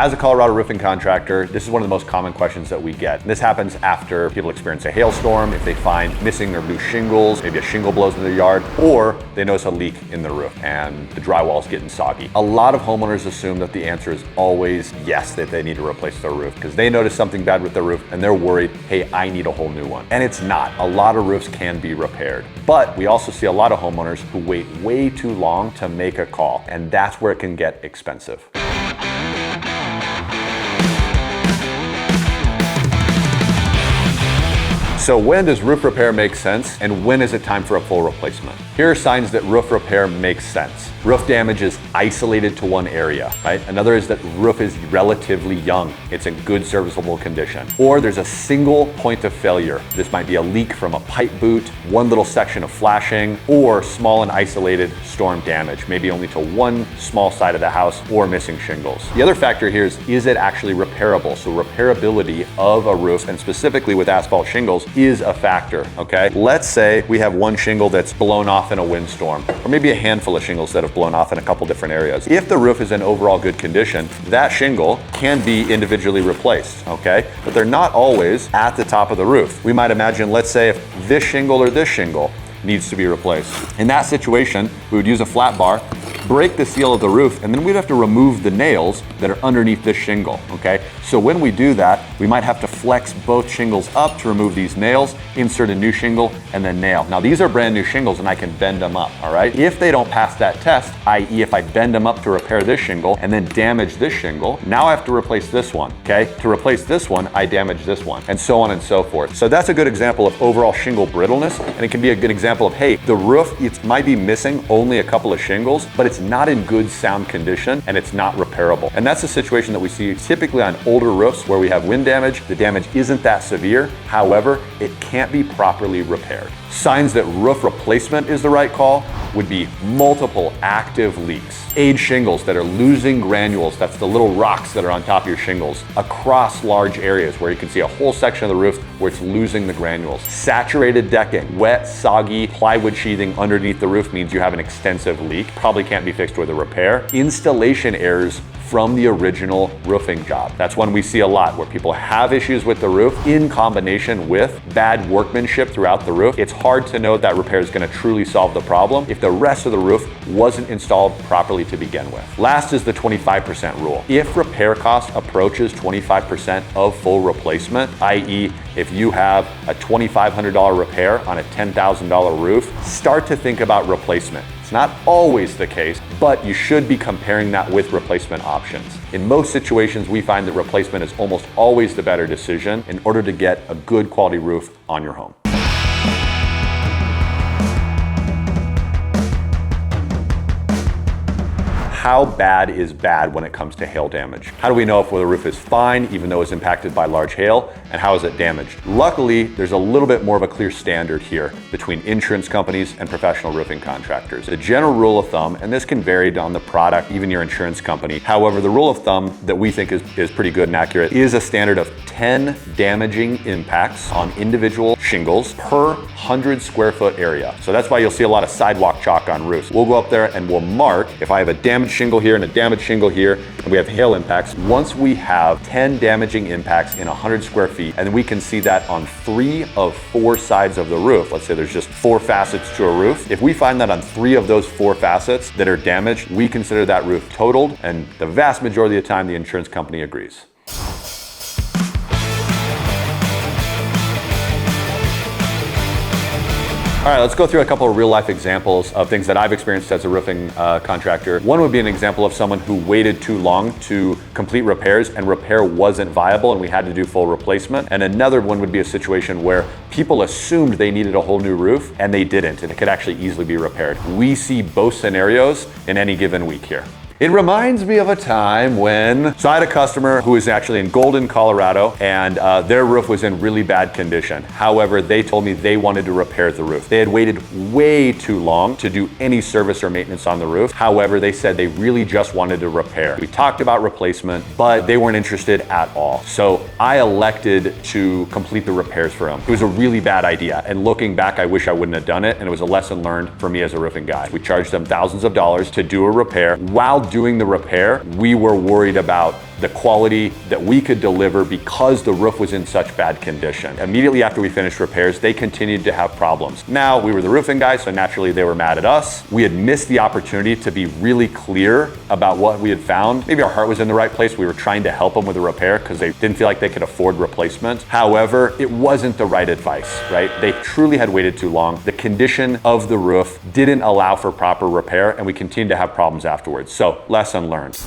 As a Colorado roofing contractor, this is one of the most common questions that we get. This happens after people experience a hailstorm, if they find missing or loose shingles, maybe a shingle blows in their yard, or they notice a leak in the roof and the drywall is getting soggy. A lot of homeowners assume that the answer is always yes, that they need to replace their roof because they notice something bad with their roof and they're worried, hey, I need a whole new one. And it's not. A lot of roofs can be repaired. But we also see a lot of homeowners who wait way too long to make a call, and that's where it can get expensive. So when does roof repair make sense, and when is it time for a full replacement? Here are signs that roof repair makes sense. Roof damage is isolated to one area, right? Another is that roof is relatively young. It's in good serviceable condition. Or there's a single point of failure. This might be a leak from a pipe boot, one little section of flashing, or small and isolated storm damage, maybe only to one small side of the house or missing shingles. The other factor here is it actually repairable? So repairability of a roof, and specifically with asphalt shingles, is a factor, okay? Let's say we have one shingle that's blown off in a windstorm, or maybe a handful of shingles that have blown off in a couple different areas. If the roof is in overall good condition, that shingle can be individually replaced, okay? But they're not always at the top of the roof. We might imagine, let's say if this shingle or this shingle needs to be replaced. In that situation, we would use a flat bar, break the seal of the roof, and then we'd have to remove the nails that are underneath this shingle, okay? So when we do that, we might have to flex both shingles up to remove these nails, insert a new shingle, and then nail. Now these are brand new shingles and I can bend them up, all right? If they don't pass that test, i.e. if I bend them up to repair this shingle and then damage this shingle, now I have to replace this one, okay? To replace this one, I damage this one, and so on and so forth. So that's a good example of overall shingle brittleness, and it can be a good example of, hey, the roof, it might be missing only a couple of shingles, but it's not in good sound condition and it's not repairable. And that's a situation that we see typically on older roofs where we have wind damage. The damage isn't that severe. However, it can't be properly repaired. Signs that roof replacement is the right call would be multiple active leaks, aged shingles that are losing granules, that's the little rocks that are on top of your shingles, across large areas where you can see a whole section of the roof where it's losing the granules. Saturated decking, wet, soggy, plywood sheathing underneath the roof means you have an extensive leak, probably can't be fixed with a repair. Installation errors from the original roofing job. That's one we see a lot, where people have issues with the roof in combination with bad workmanship throughout the roof. It's hard to know that repair is going to truly solve the problem if the rest of the roof wasn't installed properly to begin with. Last is the 25% rule. If repair cost approaches 25% of full replacement, i.e. if you have a $2,500 repair on a $10,000 roof, start to think about replacement. It's not always the case, but you should be comparing that with replacement options. In most situations, we find that replacement is almost always the better decision in order to get a good quality roof on your home. How bad is bad when it comes to hail damage? How do we know if the roof is fine, even though it's impacted by large hail, and how is it damaged? Luckily, there's a little bit more of a clear standard here between insurance companies and professional roofing contractors. The general rule of thumb, and this can vary on the product, even your insurance company. However, the rule of thumb that we think is pretty good and accurate is a standard of 10 damaging impacts on individual shingles per 100 square foot area. So that's why you'll see a lot of sidewalk chalk on roofs. We'll go up there and we'll mark if I have a damaged shingle here and a damaged shingle here, and we have hail impacts. Once we have 10 damaging impacts in 100 square feet, and then we can see that on 3 of 4 sides of the roof. Let's say there's just 4 facets to a roof. If we find that on 3 of those 4 facets that are damaged, we consider that roof totaled, and the vast majority of the time the insurance company agrees. All right, let's go through a couple of real life examples of things that I've experienced as a roofing contractor. One would be an example of someone who waited too long to complete repairs and repair wasn't viable and we had to do full replacement. And another one would be a situation where people assumed they needed a whole new roof and they didn't, and it could actually easily be repaired. We see both scenarios in any given week here. It reminds me of a time when, so I had a customer who was actually in Golden, Colorado, and their roof was in really bad condition. However, they told me they wanted to repair the roof. They had waited way too long to do any service or maintenance on the roof. However, they said they really just wanted to repair. We talked about replacement, but they weren't interested at all. So I elected to complete the repairs for them. It was a really bad idea. And looking back, I wish I wouldn't have done it. And it was a lesson learned for me as a roofing guy. We charged them thousands of dollars to do a repair. While doing the repair, we were worried about the quality that we could deliver because the roof was in such bad condition. Immediately after we finished repairs, they continued to have problems. Now, we were the roofing guys, so naturally they were mad at us. We had missed the opportunity to be really clear about what we had found. Maybe our heart was in the right place. We were trying to help them with a repair because they didn't feel like they could afford replacement. However, it wasn't the right advice, right? They truly had waited too long. The condition of the roof didn't allow for proper repair, and we continued to have problems afterwards. So, lesson learned.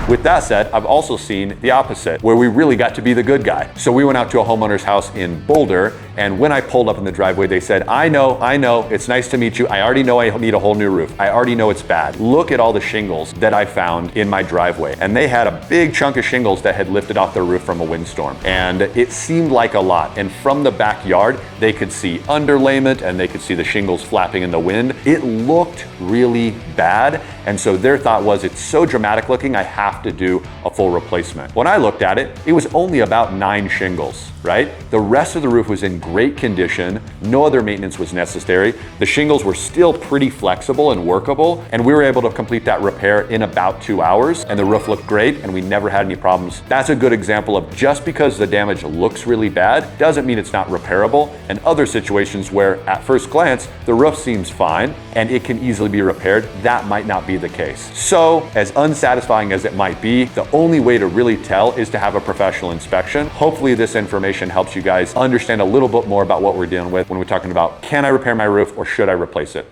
With that said, I've also seen the opposite, where we really got to be the good guy. So we went out to a homeowner's house in Boulder, and when I pulled up in the driveway, they said, I know, it's nice to meet you. I already know I need a whole new roof. I already know it's bad. Look at all the shingles that I found in my driveway. And they had a big chunk of shingles that had lifted off their roof from a windstorm. And it seemed like a lot. And from the backyard, they could see underlayment and they could see the shingles flapping in the wind. It looked really bad. And so their thought was, it's so dramatic looking, I have to do a full replacement. When I looked at it, it was only about 9 shingles, right? The rest of the roof was in great condition. No other maintenance was necessary. The shingles were still pretty flexible and workable, and we were able to complete that repair in about 2 hours, and the roof looked great, and we never had any problems. That's a good example of just because the damage looks really bad doesn't mean it's not repairable, and other situations where at first glance, the roof seems fine, and it can easily be repaired, that might not be the case. So, as unsatisfying as it might be, the only way to really tell is to have a professional inspection. Hopefully this information helps you guys understand a little bit more about what we're dealing with when we're talking about, can I repair my roof or should I replace it?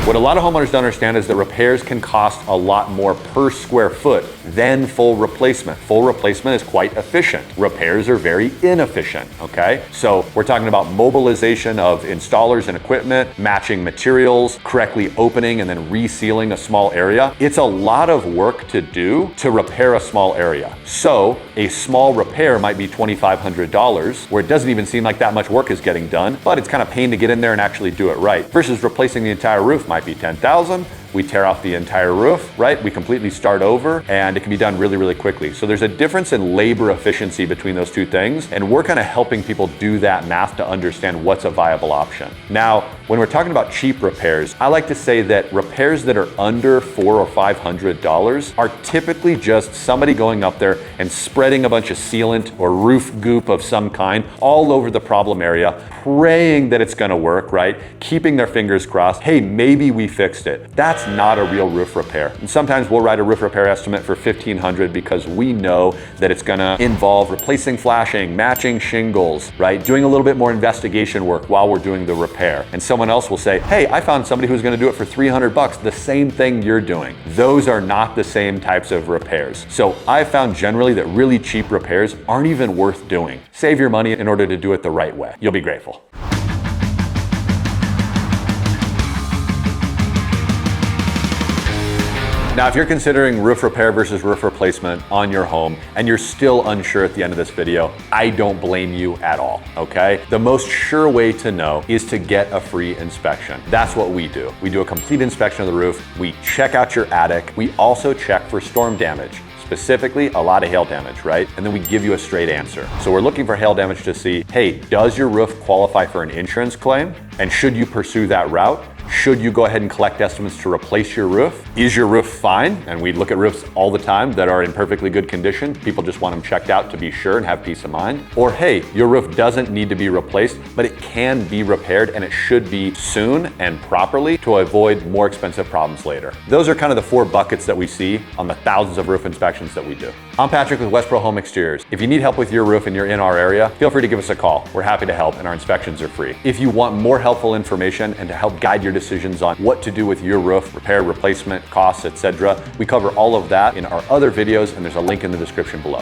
What a lot of homeowners don't understand is that repairs can cost a lot more per square foot than full replacement. Full replacement is quite efficient. Repairs are very inefficient, okay? So we're talking about mobilization of installers and equipment, matching materials, correctly opening and then resealing a small area. It's a lot of work to do to repair a small area. So a small repair might be $2,500, where it doesn't even seem like that much work is getting done, but it's kind of pain to get in there and actually do it right. Versus replacing the entire roof might be $10,000. We tear off the entire roof, right? We completely start over, and it can be done really, really quickly. So there's a difference in labor efficiency between those two things, and we're kind of helping people do that math to understand what's a viable option. Now, when we're talking about cheap repairs, I like to say that repairs that are under $400 or $500 are typically just somebody going up there and spreading a bunch of sealant or roof goop of some kind all over the problem area, praying that it's gonna work, right? Keeping their fingers crossed. Hey, maybe we fixed it. That's not a real roof repair. And sometimes we'll write a roof repair estimate for $1,500 because we know that it's gonna involve replacing flashing, matching shingles, right? Doing a little bit more investigation work while we're doing the repair. And someone else will say, hey, I found somebody who's gonna do it for $300, the same thing you're doing. Those are not the same types of repairs. So I've found generally that really cheap repairs aren't even worth doing. Save your money in order to do it the right way. You'll be grateful. Now, if you're considering roof repair versus roof replacement on your home and you're still unsure at the end of this video, I don't blame you at all, okay? The most sure way to know is to get a free inspection. That's what we do. We do a complete inspection of the roof. We check out your attic. We also check for storm damage. Specifically, a lot of hail damage, right? And then we give you a straight answer. So we're looking for hail damage to see, hey, does your roof qualify for an insurance claim? And should you pursue that route? Should you go ahead and collect estimates to replace your roof? Is your roof fine? And we look at roofs all the time that are in perfectly good condition. People just want them checked out to be sure and have peace of mind. Or hey, your roof doesn't need to be replaced, but it can be repaired and it should be soon and properly to avoid more expensive problems later. Those are kind of the 4 buckets that we see on the thousands of roof inspections that we do. I'm Patrick with WestPro Home Exteriors. If you need help with your roof and you're in our area, feel free to give us a call. We're happy to help and our inspections are free. If you want more helpful information and to help guide your decisions on what to do with your roof, repair, replacement, costs, etc., we cover all of that in our other videos, and there's a link in the description below.